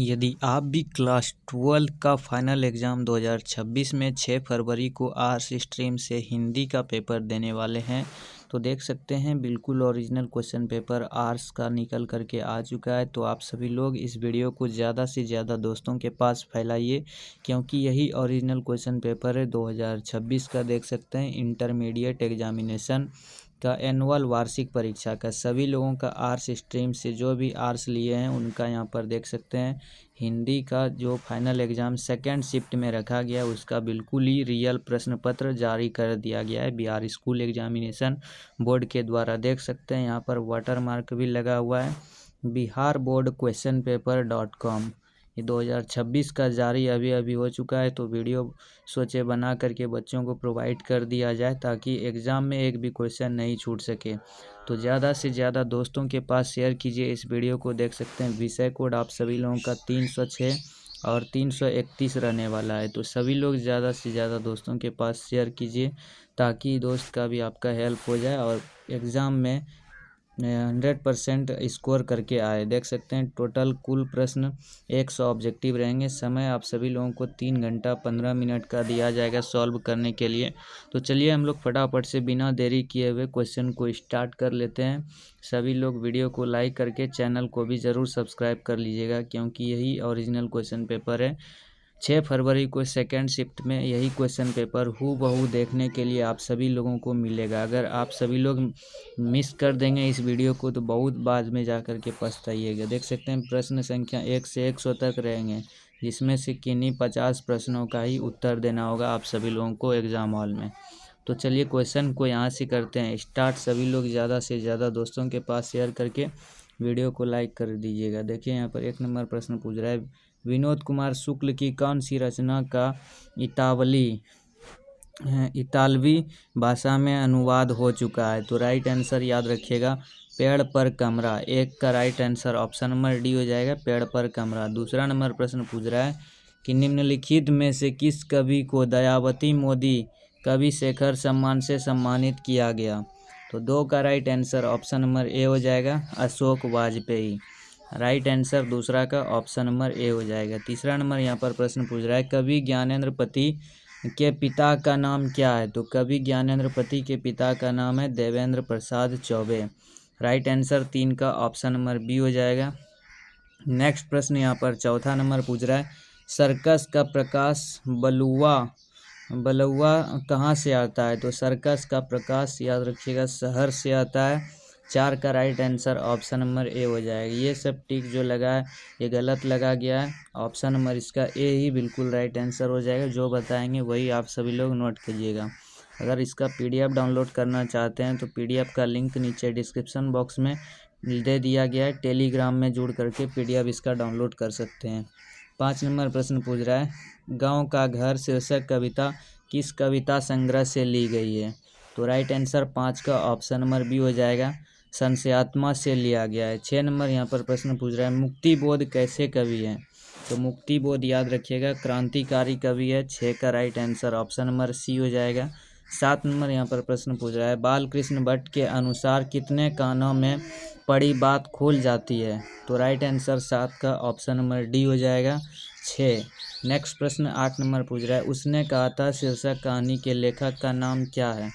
यदि आप भी क्लास 12 का फाइनल एग्ज़ाम 2026 में 6 फरवरी को आर्ट्स स्ट्रीम से हिंदी का पेपर देने वाले हैं, तो देख सकते हैं बिल्कुल ओरिजिनल क्वेश्चन पेपर आर्ट्स का निकल करके आ चुका है। तो आप सभी लोग इस वीडियो को ज़्यादा से ज़्यादा दोस्तों के पास फैलाइए, क्योंकि यही ओरिजिनल क्वेश्चन पेपर है 2026 का। देख सकते हैं इंटरमीडिएट एग्जामिनेशन का एनुअल वार्षिक परीक्षा का सभी लोगों का आर्ट्स स्ट्रीम से जो भी आर्ट्स लिए हैं उनका यहाँ पर देख सकते हैं हिंदी का जो फाइनल एग्ज़ाम सेकेंड शिफ्ट में रखा गया उसका बिल्कुल ही रियल प्रश्न पत्र जारी कर दिया गया है बिहार स्कूल एग्जामिनेशन बोर्ड के द्वारा। देख सकते हैं यहाँ पर वाटर मार्क भी लगा हुआ है Bihar board question paper .com। ये 2026 का जारी अभी अभी हो चुका है। तो वीडियो सोचे बना करके बच्चों को प्रोवाइड कर दिया जाए ताकि एग्ज़ाम में एक भी क्वेश्चन नहीं छूट सके। तो ज़्यादा से ज़्यादा दोस्तों के पास शेयर कीजिए इस वीडियो को। देख सकते हैं विषय कोड आप सभी लोगों का 306 और 331 रहने वाला है। तो सभी लोग ज़्यादा से ज़्यादा दोस्तों के पास शेयर कीजिए ताकि दोस्त का भी आपका हेल्प हो जाए और एग्ज़ाम में 100% स्कोर करके आए। देख सकते हैं टोटल कुल प्रश्न 100 ऑब्जेक्टिव रहेंगे। समय आप सभी लोगों को 3 घंटा 15 मिनट का दिया जाएगा सॉल्व करने के लिए। तो चलिए हम लोग फटाफट से बिना देरी किए हुए क्वेश्चन को स्टार्ट कर लेते हैं। सभी लोग वीडियो को लाइक करके चैनल को भी ज़रूर सब्सक्राइब कर लीजिएगा, क्योंकि यही ओरिजिनल क्वेश्चन पेपर है। 6 फरवरी को सेकेंड शिफ्ट में यही क्वेश्चन पेपर हूबहू देखने के लिए आप सभी लोगों को मिलेगा। अगर आप सभी लोग मिस कर देंगे इस वीडियो को तो बहुत बाद में जा कर के पछताइएगा। देख सकते हैं प्रश्न संख्या 1 से 100 तक रहेंगे, जिसमें से किन्हीं 50 प्रश्नों का ही उत्तर देना होगा आप सभी लोगों को एग्ज़ाम हॉल में। तो चलिए क्वेश्चन को यहाँ से करते हैं स्टार्ट। सभी लोग ज़्यादा से ज़्यादा दोस्तों के पास शेयर करके वीडियो को लाइक कर दीजिएगा। देखिए यहाँ पर 1 नंबर प्रश्न पूछ रहा है विनोद कुमार शुक्ल की कौन सी रचना का इतालवी भाषा में अनुवाद हो चुका है। तो राइट आंसर याद रखिएगा पेड़ पर कमरा। 1 का right answer option number D हो जाएगा पेड़ पर कमरा। दूसरा नंबर प्रश्न पूछ रहा है कि निम्नलिखित में से किस कवि को दयावती मोदी कवि शेखर सम्मान से सम्मानित किया गया। तो 2 का right answer option number A हो जाएगा अशोक वाजपेयी। राइट आंसर दूसरा का ऑप्शन नंबर ए हो जाएगा। तीसरा नंबर यहाँ पर प्रश्न पूछ रहा है कवि ज्ञानेंद्र पति के पिता का नाम क्या है। तो कवि ज्ञानेंद्र पति के पिता का नाम है देवेंद्र प्रसाद चौबे। राइट आंसर 3 का ऑप्शन नंबर बी हो जाएगा। नेक्स्ट प्रश्न यहाँ पर चौथा नंबर पूछ रहा है सर्कस का प्रकाश बलुआ कहाँ से आता है। तो सर्कस का प्रकाश याद रखिएगा शहर से आता है। 4 का right answer option number A हो जाएगा। ये सब टिक जो लगा है ये गलत लगा गया है। ऑप्शन नंबर इसका ए ही बिल्कुल राइट आंसर हो जाएगा। जो बताएंगे वही आप सभी लोग नोट कीजिएगा। अगर इसका पीडीएफ डाउनलोड करना चाहते हैं तो पीडीएफ का लिंक नीचे डिस्क्रिप्शन बॉक्स में दे दिया गया है। टेलीग्राम में जुड़ करके पीडीएफ इसका डाउनलोड कर सकते हैं। 5 नंबर प्रश्न पूछ रहा है गाँव का घर शीर्षक कविता किस कविता संग्रह से ली गई है। तो राइट आंसर 5 का ऑप्शन नंबर बी हो जाएगा संशयात्मा से लिया गया है। 6 नंबर यहाँ पर प्रश्न पूछ रहा है मुक्ति बोध कैसे कवि है। तो मुक्ति बोध याद रखिएगा क्रांतिकारी कवि है। 6 का right answer option number C हो जाएगा। 7 नंबर यहाँ पर प्रश्न पूछ रहा है बाल कृष्ण भट्ट के अनुसार कितने कानों में पड़ी बात खुल जाती है। तो राइट आंसर 7 का ऑप्शन नंबर डी हो जाएगा 6। नेक्स्ट प्रश्न 8 नंबर पूछ रहा है उसने कहा था शीर्षक कहानी के लेखक का नाम क्या है।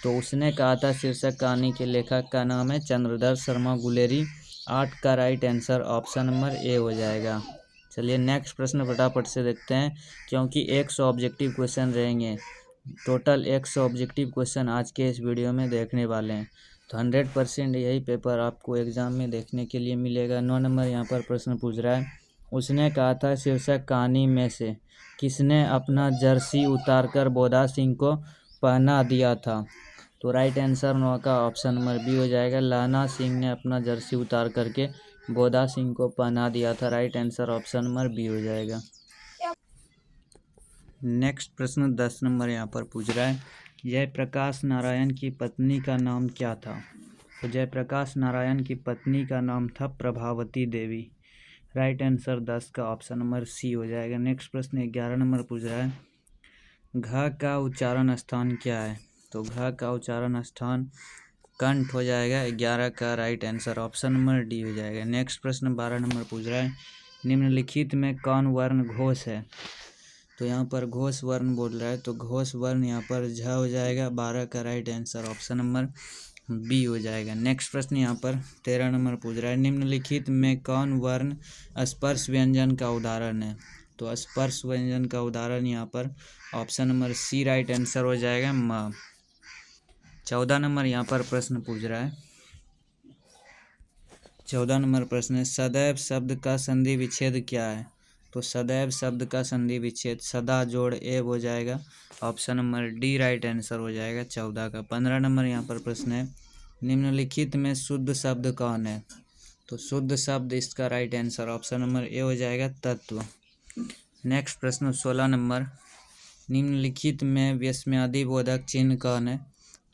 तो उसने कहा था शीर्षक कहानी के लेखक का नाम है चंद्रधर शर्मा गुलेरी। 8 का right answer option number A हो जाएगा। चलिए नेक्स्ट प्रश्न फटाफट से देखते हैं, क्योंकि 100 ऑब्जेक्टिव क्वेश्चन रहेंगे। टोटल 100 ऑब्जेक्टिव क्वेश्चन आज के इस वीडियो में देखने वाले हैं। तो 100% यही पेपर आपको एग्ज़ाम में देखने के लिए मिलेगा। 9 नंबर यहाँ पर प्रश्न पूछ रहा है उसने कहा था शीर्षक कहानी में से किसने अपना जर्सी उतारकर बोधा सिंह को पहना दिया था। तो राइट आंसर 9 का ऑप्शन नंबर बी हो जाएगा लाना सिंह ने अपना जर्सी उतार करके बोधा सिंह को पहना दिया था। Right answer option number B हो जाएगा। नेक्स्ट प्रश्न 10 नंबर यहाँ पर पूछ रहा है जयप्रकाश नारायण की पत्नी का नाम क्या था। तो जयप्रकाश नारायण की पत्नी का नाम था प्रभावती देवी। राइट आंसर 10 का ऑप्शन नंबर सी हो जाएगा। नेक्स्ट प्रश्न 11 नंबर पूछ रहा है घ का उच्चारण स्थान क्या है। तो घ का उच्चारण स्थान कंठ हो जाएगा। 11 का right answer option number D हो जाएगा। नेक्स्ट प्रश्न 12 नंबर पूछ रहा है निम्नलिखित में कौन वर्ण घोष है? तो यहाँ पर घोष वर्ण बोल रहा है, तो घोष वर्ण यहाँ पर झ हो जाएगा। 12 का right answer option number B हो जाएगा। नेक्स्ट प्रश्न यहाँ पर 13 नंबर पूछ रहा है, निम्नलिखित में कौन वर्ण स्पर्श व्यंजन का उदाहरण है? तो स्पर्श व्यंजन का उदाहरण यहाँ पर option number C right answer हो जाएगा, म। 14 नंबर यहाँ पर प्रश्न पूछ रहा है, 14 नंबर प्रश्न है, सदैव शब्द का संधि विच्छेद क्या है? तो सदैव शब्द का संधि विच्छेद सदा जोड़ एव हो जाएगा, option number D right answer हो जाएगा 14 का। 15 नंबर यहाँ पर प्रश्न है, निम्नलिखित में शुद्ध शब्द कौन है? तो शुद्ध शब्द इसका right answer option number A हो जाएगा, तत्व। नेक्स्ट प्रश्न 16 नंबर, निम्नलिखित में विस्मयादि बोधक चिन्ह कौन है?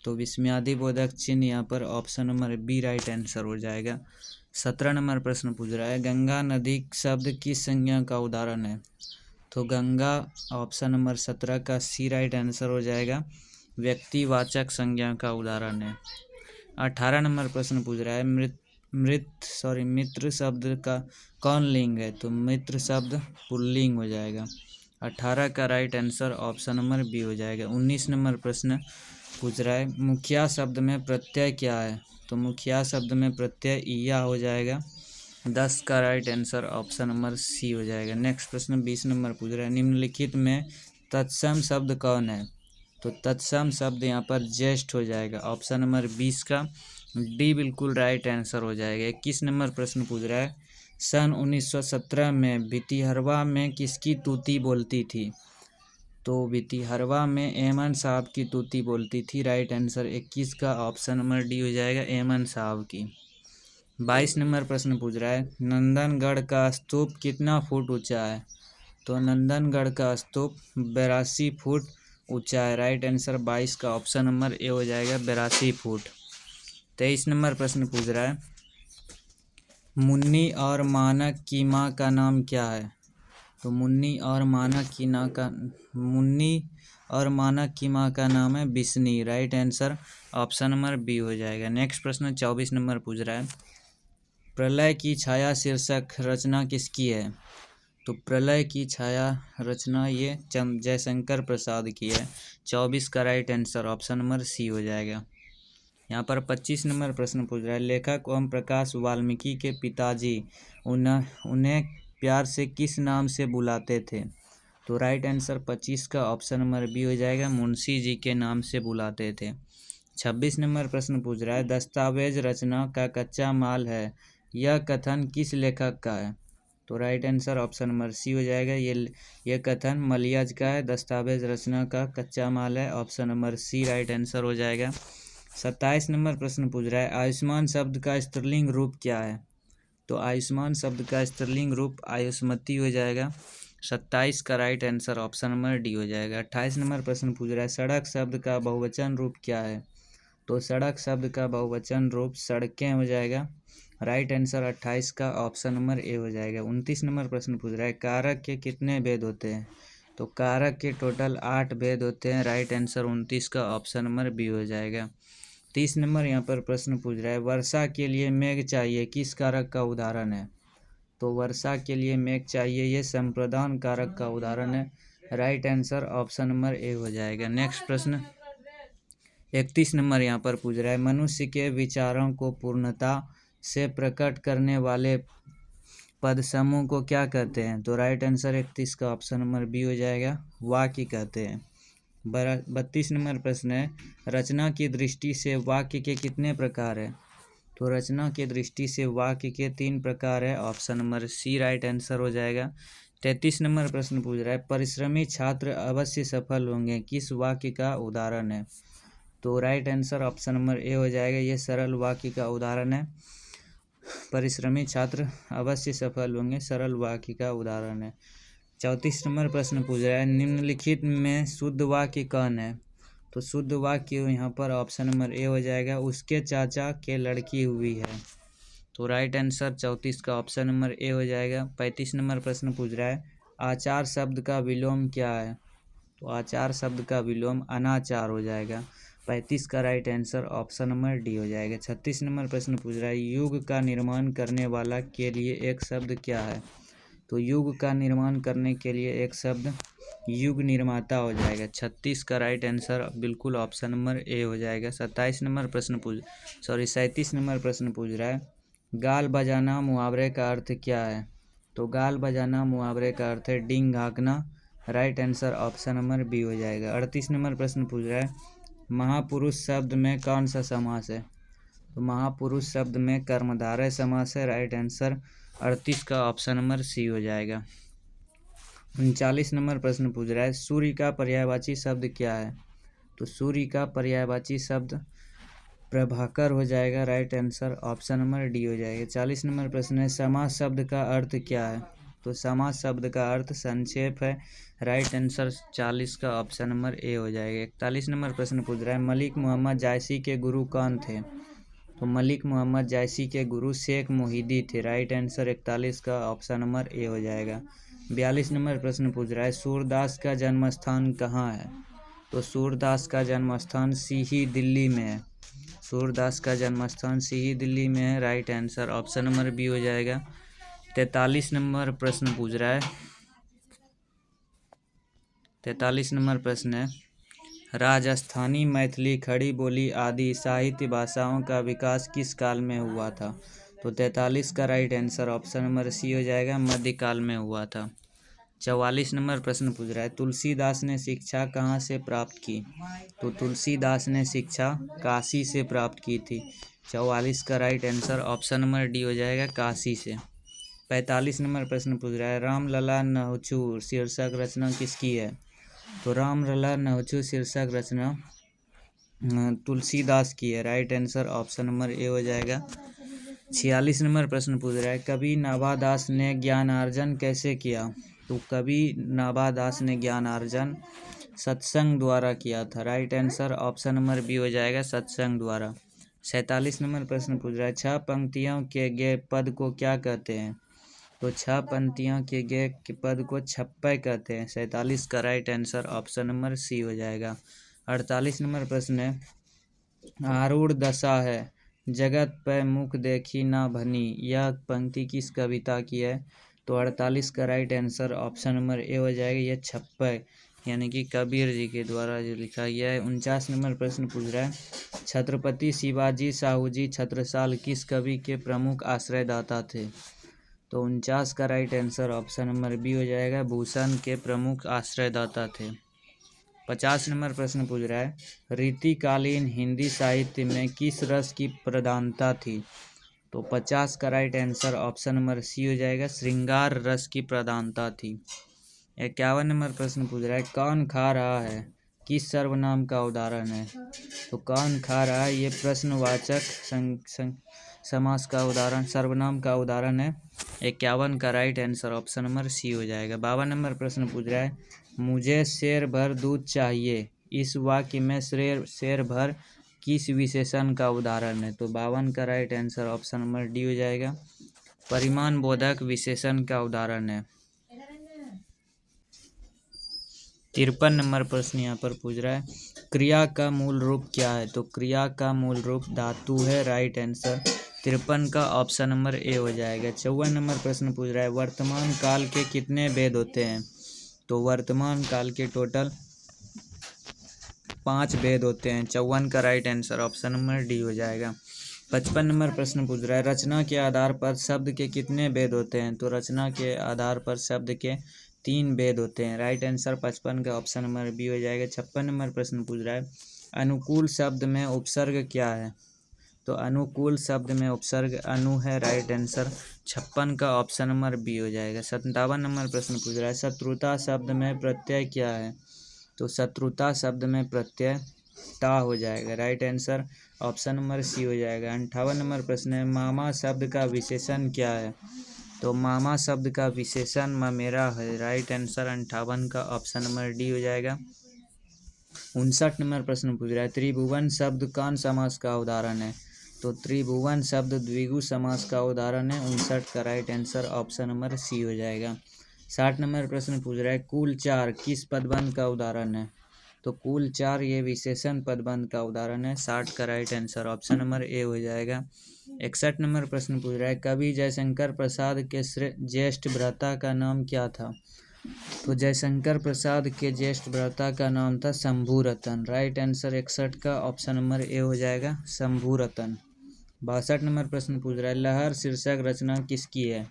तो विस्मयादि बोधक चिन्ह यहाँ पर option number B right answer हो जाएगा। 17 नंबर प्रश्न पूछ रहा है, गंगा नदी शब्द किस संज्ञा का उदाहरण है? तो गंगा ऑप्शन नंबर 17 का सी राइट आंसर हो जाएगा, व्यक्तिवाचक संज्ञा का उदाहरण है। 18 नंबर प्रश्न पूछ रहा है, मित्र शब्द का कौन लिंग है? तो मित्र शब्द पुल्लिंग हो जाएगा। 18 का right answer option number B हो जाएगा। 19 नंबर प्रश्न पूछ रहा है, मुखिया शब्द में प्रत्यय क्या है? तो मुखिया शब्द में प्रत्यय ईया हो जाएगा। 10 का right answer option number C हो जाएगा। नेक्स्ट प्रश्न 20 नंबर पूछ रहा है, निम्नलिखित में तत्सम शब्द कौन है? तो तत्सम शब्द यहाँ पर ज्येष्ठ हो जाएगा, ऑप्शन नंबर 20 का डी बिल्कुल राइट आंसर हो जाएगा। 21 नंबर प्रश्न पूछ रहा है, सन 1917 में भितिहरवा में किसकी तूती बोलती थी? तो भितिहरवा में एमन साहब की तूती बोलती थी, राइट आंसर 21 का ऑप्शन नंबर डी हो जाएगा, एमन साहब की। 22 नंबर प्रश्न पूछ रहा है, नंदनगढ़ का स्तूप कितना फुट ऊंचा है? तो नंदनगढ़ का स्तूप 82 फुट ऊंचा है, राइट आंसर 22 का ऑप्शन नंबर ए हो जाएगा, 82 फुट। 23 नंबर प्रश्न पूछ रहा है, मुन्नी और मानक की माँ का नाम क्या है? तो मुन्नी और मानक की माँ का नाम है Bisni, right answer option number B हो जाएगा। नेक्स्ट प्रश्न 24 नंबर पूछ रहा है, प्रलय की छाया शीर्षक रचना किसकी है? तो प्रलय की छाया रचना ये जयशंकर प्रसाद की है। 24 का right answer option number C हो जाएगा। यहाँ पर 25 नंबर प्रश्न पूछ रहा है, लेखक ओम प्रकाश वाल्मीकि के पिताजी उन्हें प्यार से किस नाम से बुलाते थे? तो राइट आंसर 25 का ऑप्शन नंबर बी हो जाएगा, मुंशी जी के नाम से बुलाते थे। 26 नंबर प्रश्न पूछ रहा है, दस्तावेज रचना का कच्चा माल है, यह कथन किस लेखक का है? तो right answer option number C हो जाएगा, ये कथन मलियाज का है, दस्तावेज रचना का कच्चा माल है, option number C right answer हो जाएगा। 27 नंबर प्रश्न पूछ रहा है, आयुष्मान शब्द का स्त्रीलिंग रूप क्या है? तो आयुष्मान शब्द का स्त्रीलिंग रूप आयुष्मती हो जाएगा। 27 का right answer option number D हो जाएगा। 28 नंबर प्रश्न पूछ रहा है, सड़क शब्द का बहुवचन रूप क्या है? तो सड़क शब्द का बहुवचन रूप सड़कें हो जाएगा, राइट आंसर 28 का ऑप्शन नंबर ए हो जाएगा। 29 नंबर प्रश्न पूछ रहा है, कारक के कितने भेद होते हैं? तो कारक के टोटल 8 भेद होते हैं, राइट आंसर 29 का ऑप्शन नंबर बी हो जाएगा। 30 नंबर यहाँ पर प्रश्न पूछ रहा है, वर्षा के लिए मेघ चाहिए किस कारक का उदाहरण है? तो वर्षा के लिए मेघ चाहिए ये संप्रदान कारक का उदाहरण है, right answer option number A हो जाएगा। नेक्स्ट प्रश्न 31 नंबर यहाँ पर पूछ रहा है, मनुष्य के विचारों को पूर्णता से प्रकट करने वाले पद समूह को क्या कहते हैं? तो राइट आंसर 31 का ऑप्शन नंबर बी हो जाएगा, वाक्य कहते हैं। 32 नंबर प्रश्न है, रचना की दृष्टि से वाक्य के कितने प्रकार है? तो रचना की दृष्टि से वाक्य के 3 प्रकार है, option number C right answer हो जाएगा। 33 नंबर प्रश्न पूछ रहा है, परिश्रमी छात्र अवश्य सफल होंगे किस वाक्य का उदाहरण है? तो right answer option number A हो जाएगा, ये सरल वाक्य का उदाहरण है, परिश्रमी छात्र अवश्य सफल होंगे सरल वाक्य का उदाहरण है। 34 नंबर प्रश्न पूछ रहा है, निम्नलिखित में शुद्ध वाक्य कौन है? तो शुद्ध वाक्य यहाँ पर ऑप्शन नंबर ए हो जाएगा, उसके चाचा के लड़की हुई है, तो राइट आंसर 34 का ऑप्शन नंबर ए हो जाएगा। 35 नंबर प्रश्न पूछ रहा है, आचार शब्द का विलोम क्या है? तो आचार शब्द का विलोम अनाचार हो जाएगा, 35 का right answer option number D हो जाएगा। 36 नंबर प्रश्न पूछ रहा है, युग का निर्माण करने वाला के लिए एक शब्द क्या है? तो युग का निर्माण करने के लिए एक शब्द युग निर्माता हो जाएगा। 36 का राइट आंसर बिल्कुल ऑप्शन नंबर ए हो जाएगा। 37 नंबर प्रश्न 37 नंबर प्रश्न पूछ रहा है, गाल बजाना मुहावरे का अर्थ क्या है? तो गाल बजाना मुहावरे का अर्थ है डींग हाँकना। Right answer option number B हो जाएगा। 38 नंबर प्रश्न पूछ रहा है, महापुरुष शब्द में कौन सा समास है? तो महापुरुष शब्द में कर्मधारय समास है। राइट आंसर 38 का ऑप्शन नंबर सी हो जाएगा। 39 नंबर प्रश्न पूछ रहा है, सूर्य का पर्यायवाची शब्द क्या है? तो सूर्य का पर्यायवाची शब्द प्रभाकर हो जाएगा। Right answer option number D हो जाएगा। 40 नंबर प्रश्न है, समास शब्द का अर्थ क्या है? तो समास शब्द का अर्थ संक्षेप है। राइट आंसर 40 का ऑप्शन नंबर ए हो जाएगा। 41 नंबर प्रश्न पूछ रहा है, मलिक मोहम्मद जायसी के गुरु कौन थे? तो मलिक मोहम्मद जायसी के गुरु शेख मोहिदी थे। राइट आंसर 41 का ऑप्शन नंबर ए हो जाएगा। 42 नंबर प्रश्न पूछ रहा है, सूरदास का जन्म स्थान कहाँ है? तो सूरदास का जन्म स्थान सीही दिल्ली में है। सूरदास का जन्म स्थान सीही दिल्ली में है। Right answer option number B हो जाएगा। 43 नंबर प्रश्न पूछ रहा है, 43 नंबर प्रश्न है, राजस्थानी, मैथिली, खड़ी बोली आदि साहित्य भाषाओं का विकास किस काल में हुआ था? तो 43 का right answer option number C हो जाएगा, मध्यकाल में हुआ था। 44 नंबर प्रश्न पूछ रहा है, तुलसीदास ने शिक्षा कहाँ से प्राप्त की? तो तुलसीदास ने शिक्षा काशी से प्राप्त की थी। 44 का right answer option number D हो जाएगा, काशी से। 45 नंबर प्रश्न पूछ रहा है, रामलला नहुचू शीर्षक रचना किसकी है? तो रामलला नहुचू शीर्षक रचना तुलसीदास की है। Right answer option number A हो जाएगा। 46 नंबर प्रश्न पूछ रहा है, कवि नाभादास ने ज्ञानार्जन कैसे किया? तो कवि नाभादास ने ज्ञानार्जन सत्संग द्वारा किया था। Right answer option number B हो जाएगा, सत्संग द्वारा। 47 नंबर प्रश्न पूछ रहा है, 6 पंक्तियों के गे पद को क्या कहते हैं? तो 6 पंक्तियों के गे के पद को छप्पय कहते हैं। 47 का right answer option number C हो जाएगा। 48 नंबर प्रश्न है, आरूढ़ दशा है जगत पे मुख देखी ना भनी, यह पंक्ति किस कविता की है? तो 48 का right answer option number A हो जाएगा, यह छप्पय यानी कि कबीर जी के द्वारा जो लिखा गया है। 49 नंबर प्रश्न पूछ रहा है, छत्रपति शिवाजी साहूजी छत्रसाल किस कवि के प्रमुख आश्रयदाता थे? तो 49 का right answer option number B हो जाएगा, भूषण के प्रमुख आश्रयदाता थे। 50 नंबर प्रश्न पूछ रहा है, रीतिकालीन हिंदी साहित्य में किस रस की प्रधानता थी? तो 50 का right answer option number C हो जाएगा, श्रृंगार रस की प्रधानता थी। 51 नंबर प्रश्न पूछ रहा है, कौन खा रहा है किस सर्वनाम का उदाहरण है? तो कौन खा रहा है ये प्रश्नवाचक समास का उदाहरण, सर्वनाम का उदाहरण है। 51 का right answer option number C हो जाएगा। 52 नंबर प्रश्न पूछ रहा है, मुझे शेर भर दूध चाहिए, इस वाक्य में शेर भर किस विशेषण का उदाहरण है? तो 52 का right answer option number D हो जाएगा, परिमाण बोधक विशेषण का उदाहरण है। 53 नंबर प्रश्न यहाँ पर पूछ रहा है, क्रिया का मूल रूप क्या है? तो क्रिया का मूल रूप धातु है। राइट आंसर 53 का ऑप्शन नंबर ए हो जाएगा। 54 नंबर प्रश्न पूछ रहा है, वर्तमान काल के कितने भेद होते हैं? तो वर्तमान काल के टोटल 5 भेद होते हैं। 54 का right answer option number D हो जाएगा। 55 नंबर प्रश्न पूछ रहा है, रचना के आधार पर शब्द के कितने भेद होते हैं? तो रचना के आधार पर शब्द के 3 भेद होते हैं। राइट आंसर 55 का ऑप्शन नंबर बी हो जाएगा। 56 नंबर प्रश्न पूछ रहा है, अनुकूल शब्द में उपसर्ग क्या है? तो अनुकूल शब्द में उपसर्ग अनु है। राइट आंसर 56 का ऑप्शन नंबर बी हो जाएगा। 57 नंबर प्रश्न पूछ रहा है, शत्रुता शब्द में प्रत्यय क्या है? तो शत्रुता शब्द में प्रत्यय ता हो जाएगा। Right answer option number C हो जाएगा। 58 नंबर प्रश्न है, मामा शब्द का विशेषण क्या है? तो मामा शब्द का विशेषण ममेरा है। राइट आंसर 58 का ऑप्शन नंबर डी हो जाएगा। 59 नंबर प्रश्न पूछ रहा है, त्रिभुवन शब्द कौन समास का उदाहरण है? तो त्रिभुवन शब्द द्विगु समास का उदाहरण है। 59 का right answer option number C हो जाएगा। 60 नंबर प्रश्न पूछ रहा है, कुल 4 किस पदबंध का उदाहरण है? तो कुल 4 ये विशेषण पदबंध का उदाहरण है। 60 का right answer option number A हो जाएगा। 61 नंबर प्रश्न पूछ रहा है, कवि जयशंकर प्रसाद के ज्येष्ठ भ्राता का नाम क्या था? तो जयशंकर प्रसाद के ज्येष्ठ भ्राता का नाम था शंभुरतन। राइट आंसर 61 का ऑप्शन नंबर ए हो जाएगा, शंभुरतन। 62 नंबर प्रश्न पूछ रहा है, लहर शीर्षक रचना किसकी है?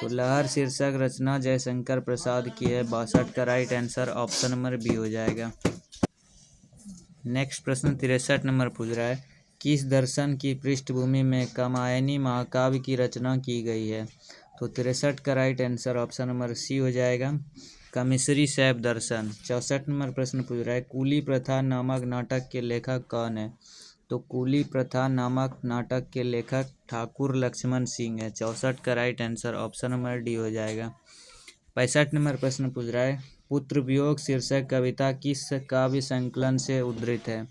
तो लहर शीर्षक रचना जयशंकर प्रसाद की है। 62 का right answer option number B हो जाएगा। नेक्स्ट प्रश्न 63 नंबर पूछ रहा है, किस दर्शन की पृष्ठभूमि में कामायनी महाकाव्य की रचना की गई है? तो 63 का right answer option number C हो जाएगा, कमिश्री शैव दर्शन। 64 नंबर प्रश्न पूछ रहा है, कूली प्रथा नामक नाटक के लेखक कौन है? तो कूली प्रथा नामक नाटक के लेखक ठाकुर लक्ष्मण सिंह है। 64 का right answer option number D हो जाएगा। 65 नंबर प्रश्न पूछ रहा है, पुत्र वियोग शीर्षक कविता किस काव्य संकलन से उद्धृत है?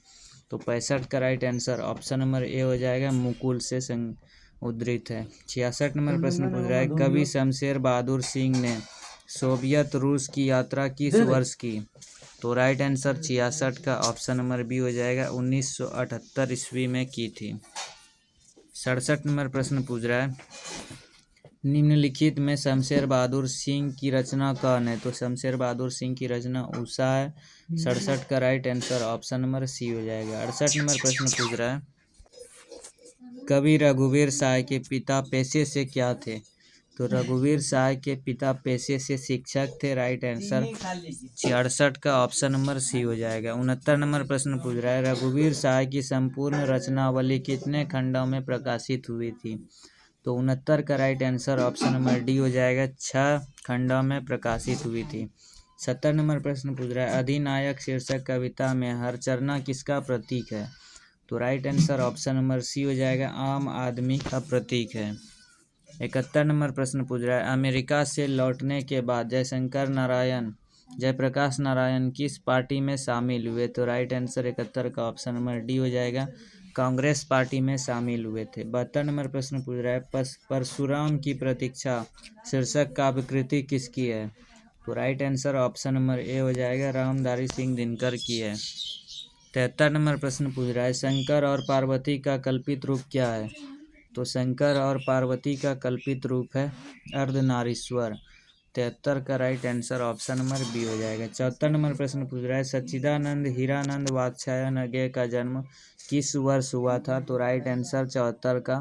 तो 65 का right answer option number A हो जाएगा, मुकुल से उद्धृत है। 66 नंबर प्रश्न पूछ रहा है, कवि शमशेर बहादुर सिंह ने सोवियत रूस की यात्रा किस वर्ष की? तो राइट आंसर 66 का ऑप्शन नंबर बी हो जाएगा, 1978 ईस्वी में की थी। 67 नंबर प्रश्न पूछ रहा है, निम्नलिखित में शमशेर बहादुर सिंह की रचना कौन है? तो शमशेर बहादुर सिंह की रचना उषा है। 67 का right answer option number C हो जाएगा। 68 नंबर प्रश्न पूछ रहा है, कवि रघुवीर साय के पिता पेशे से क्या थे? तो रघुवीर साय के पिता पेशे से शिक्षक थे। राइट आंसर 66 का ऑप्शन नंबर सी हो जाएगा। 69 नंबर प्रश्न पूछ रहा है, रघुवीर साय की संपूर्ण रचनावली कितने खंडों में प्रकाशित हुई थी? तो 69 का right answer option number D हो जाएगा, 6 खंडों में प्रकाशित हुई थी। 70 नंबर प्रश्न पूछ रहा है, अधिनायक शीर्षक कविता में हरचरना किसका प्रतीक है? तो right answer option number C हो जाएगा, आम आदमी का प्रतीक है। 71 नंबर प्रश्न पूछ रहा है, अमेरिका से लौटने के बाद जयप्रकाश नारायण किस पार्टी में शामिल हुए? तो राइट आंसर 71 का ऑप्शन नंबर डी हो जाएगा, कांग्रेस पार्टी में शामिल हुए थे। 72 नंबर प्रश्न पूछ रहा है, परशुराम की प्रतीक्षा शीर्षक काव्यकृति किसकी है? तो right answer option number A हो जाएगा, रामधारी सिंह दिनकर की है। 73 नंबर प्रश्न पूछ रहा है, शंकर और पार्वती का कल्पित रूप क्या है? तो शंकर और पार्वती का कल्पित रूप है अर्धनारीश्वर। 73 का right answer option number B हो जाएगा। 74 नंबर प्रश्न पूछ रहा है, सच्चिदानंद हीरानंद वात्स्यायन का जन्म किस वर्ष हुआ था? तो राइट आंसर 74 का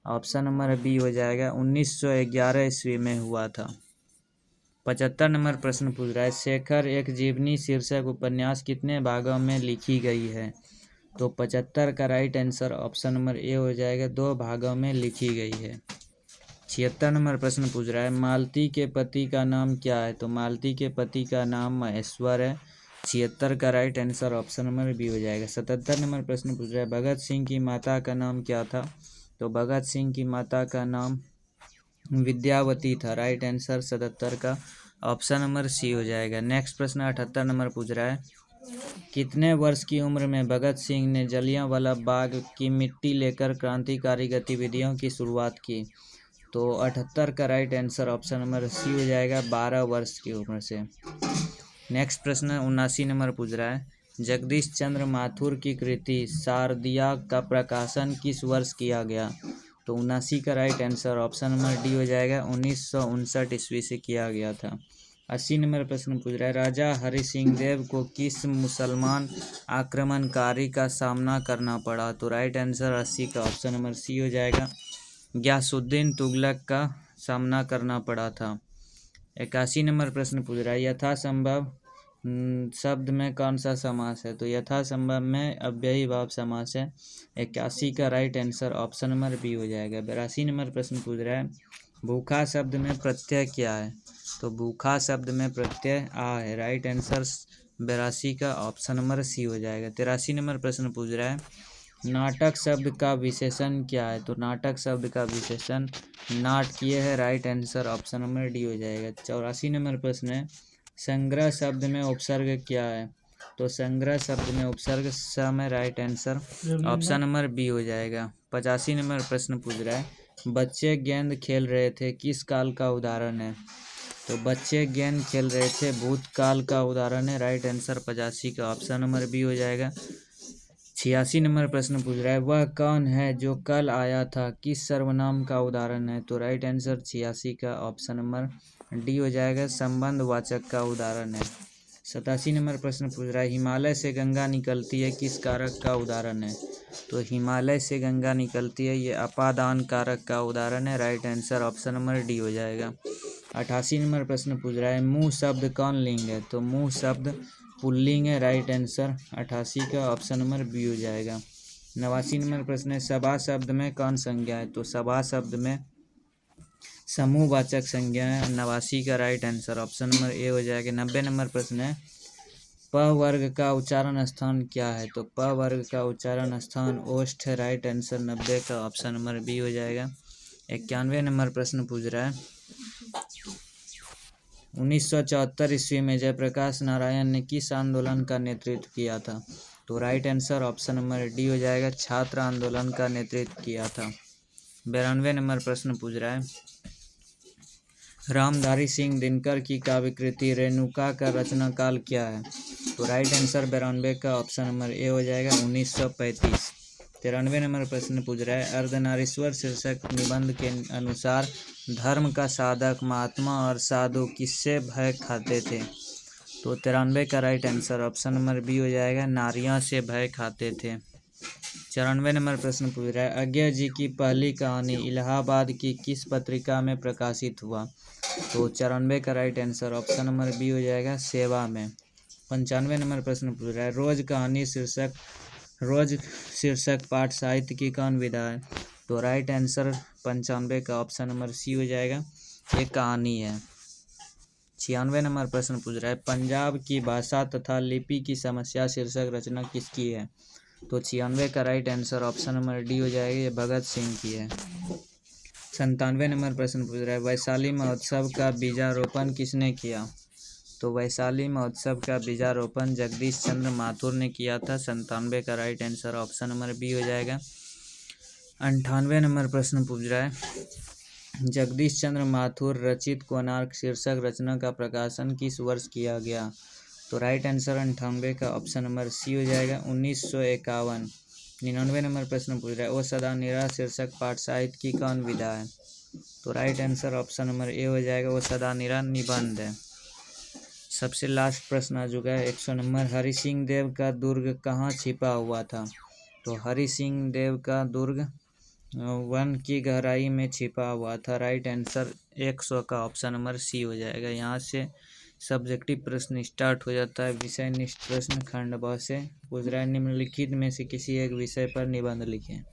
ऑप्शन नंबर बी हो जाएगा, 1911 ईस्वी में हुआ था। 75 नंबर प्रश्न पूछ रहा है, शेखर एक जीवनी शीर्षक उपन्यास कितने भागों में लिखी गई है? तो 75 का right answer option number A हो जाएगा, 2 भागों में लिखी गई है। 76 नंबर प्रश्न पूछ रहा है, मालती के पति का नाम क्या है? तो मालती के पति का नाम महेश्वर है। 76 का right answer option number B हो जाएगा। 77 नंबर प्रश्न पूछ रहा है, भगत सिंह की माता का नाम क्या था? तो भगत सिंह की माता का नाम विद्यावती था। राइट आंसर 77 का ऑप्शन नंबर सी हो जाएगा। नेक्स्ट प्रश्न 78 नंबर पूछ रहा है, कितने वर्ष की उम्र में भगत सिंह ने जलियांवाला बाग की मिट्टी लेकर क्रांतिकारी गतिविधियों की शुरुआत की? तो 78 का right answer option number C हो जाएगा, 12 वर्ष की उम्र से। नेक्स्ट प्रश्न 79 नंबर पूछ रहा है, जगदीश चंद्र माथुर की कृति शारदिया का प्रकाशन किस वर्ष किया गया? तो 79 का right answer option number D हो जाएगा, 1959 ईस्वी से किया गया था। 80 नंबर प्रश्न पूछ रहा है, राजा हरि सिंह देव को किस मुसलमान आक्रमणकारी का सामना करना पड़ा? तो राइट आंसर 80 का ऑप्शन नंबर सी हो जाएगा, गयासुद्दीन तुगलक का सामना करना पड़ा था। 81 नंबर प्रश्न पूछ रहा है, यथासंभव शब्द में कौन सा समास है? तो यथासंभव में अव्ययी भाव समास है। 81 का right answer option number B हो जाएगा। 82 नंबर प्रश्न पूछ रहा है, भूखा शब्द में प्रत्यय क्या है? तो भूखा शब्द में प्रत्यय आ है। राइट आंसर 82 का ऑप्शन नंबर सी हो जाएगा। 83 नंबर प्रश्न पूछ रहा है, नाटक शब्द का विशेषण क्या है? तो नाटक शब्द का विशेषण नाटकीय है। Right answer option number D हो जाएगा। 84 नंबर प्रश्न है, संग्रह शब्द में उपसर्ग क्या है? तो संग्रह शब्द में उपसर्ग सम है। Right answer option number B हो जाएगा। 85 नंबर प्रश्न पूछ रहा है, बच्चे गेंद खेल रहे थे किस काल का उदाहरण है? तो बच्चे गेंद खेल रहे थे भूतकाल का उदाहरण है। राइट आंसर 85 का ऑप्शन नंबर बी हो जाएगा। 86 नंबर प्रश्न पूछ रहा है वह कौन है जो कल आया था, किस सर्वनाम का उदाहरण है। तो राइट आंसर 86 का ऑप्शन नंबर डी हो जाएगा, संबंध वाचक का उदाहरण है। 87 नंबर प्रश्न पूछ रहा है हिमालय से गंगा निकलती है, किस कारक का उदाहरण है। तो हिमालय से गंगा निकलती है, ये अपादान कारक का उदाहरण है। Right answer option number D हो जाएगा। 88 नंबर प्रश्न पूछ रहा है मुँह शब्द कौन लिंग है। तो मुँह शब्द पुल्लिंग है। राइट आंसर 88 का ऑप्शन नंबर बी हो जाएगा। 89 नंबर प्रश्न है सभा शब्द में कौन संज्ञा है। तो सभा शब्द में समूहवाचक संज्ञा है। 89 का right answer option number A हो जाएगा। 90 नंबर प्रश्न है प वर्ग का उच्चारण स्थान क्या है। तो प वर्ग का उच्चारण स्थान ओष्ठ है। राइट आंसर 90 का ऑप्शन नंबर बी हो जाएगा। 91 नंबर प्रश्न पूछ रहा है 1974 ईस्वी में जयप्रकाश नारायण ने किस आंदोलन का नेतृत्व किया था। तो right answer option number D हो जाएगा, छात्र आंदोलन का नेतृत्व किया था। 92 नंबर प्रश्न पूछ रहा है रामधारी सिंह दिनकर की काव्यकृति रेणुका का रचना काल क्या है। तो राइट आंसर 92 का ऑप्शन नंबर ए हो जाएगा, 1935। 93 नंबर प्रश्न पूछ रहा है अर्धनारीश्वर शीर्षक निबंध के अनुसार धर्म का साधक महात्मा और साधु किससे भय खाते थे। तो 93 का right answer option number B हो जाएगा, नारियों से भय खाते थे। 94 नंबर प्रश्न पूछ रहा है अज्ञा जी की पहली कहानी इलाहाबाद की किस पत्रिका में प्रकाशित हुआ। तो 94 का right answer option number B हो जाएगा, सेवा में। 95 नंबर प्रश्न पूछ रहा है रोज शीर्षक पाठ साहित्य की कौन विधा है। तो राइट आंसर 95 का ऑप्शन नंबर सी हो जाएगा, ये कहानी है। 96 नंबर प्रश्न पूछ रहा है पंजाब की भाषा तथा लिपि की समस्या शीर्षक रचना किसकी है। तो 96 का right answer option number D हो जाएगा, ये भगत सिंह की है। 97 नंबर प्रश्न पूछ रहा है वैशाली महोत्सव का बीजारोपण किसने किया। तो वैशाली महोत्सव का बीजारोपण जगदीश चंद्र माथुर ने किया था। 97 का right answer option number B हो जाएगा। 98 नंबर प्रश्न पूछ रहा है जगदीश चंद्र माथुर रचित कोणार्क शीर्षक रचना का प्रकाशन किस वर्ष किया गया। तो राइट आंसर 98 का ऑप्शन नंबर सी हो जाएगा, 1951। 99 नंबर प्रश्न पूछ रहा है ओ सदा निरा शीर्षक पाठ साहित्य की कौन विधा है। तो right answer option number A हो जाएगा, वो सदा निरा निबंध है। सबसे लास्ट प्रश्न आ चुका है 100 नंबर हरि सिंह देव का दुर्ग कहाँ छिपा हुआ था। तो हरि सिंह देव का दुर्ग वन की गहराई में छिपा हुआ था। राइट आंसर 100 का ऑप्शन नंबर सी हो जाएगा। यहाँ से सब्जेक्टिव प्रश्न स्टार्ट हो जाता है। विषय निष्ठ प्रश्न खंड ब से पूछ रहा है निम्नलिखित में से किसी एक विषय पर निबंध लिखें।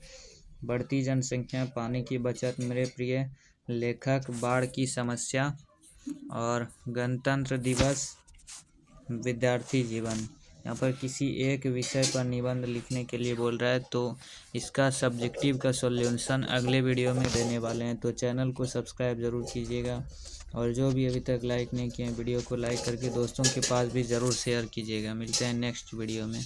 बढ़ती जनसंख्या, पानी की बचत, मेरे प्रिय लेखक, बाढ़ की समस्या और गणतंत्र दिवस, विद्यार्थी जीवन। यहाँ पर किसी एक विषय पर निबंध लिखने के लिए बोल रहा है, तो इसका सब्जेक्टिव का सॉल्यूशन अगले वीडियो में देने वाले हैं। तो चैनल को सब्सक्राइब ज़रूर कीजिएगा और जो भी अभी तक लाइक नहीं किए हैं वीडियो को लाइक करके दोस्तों के पास भी ज़रूर शेयर कीजिएगा। मिलते हैं नेक्स्ट वीडियो में।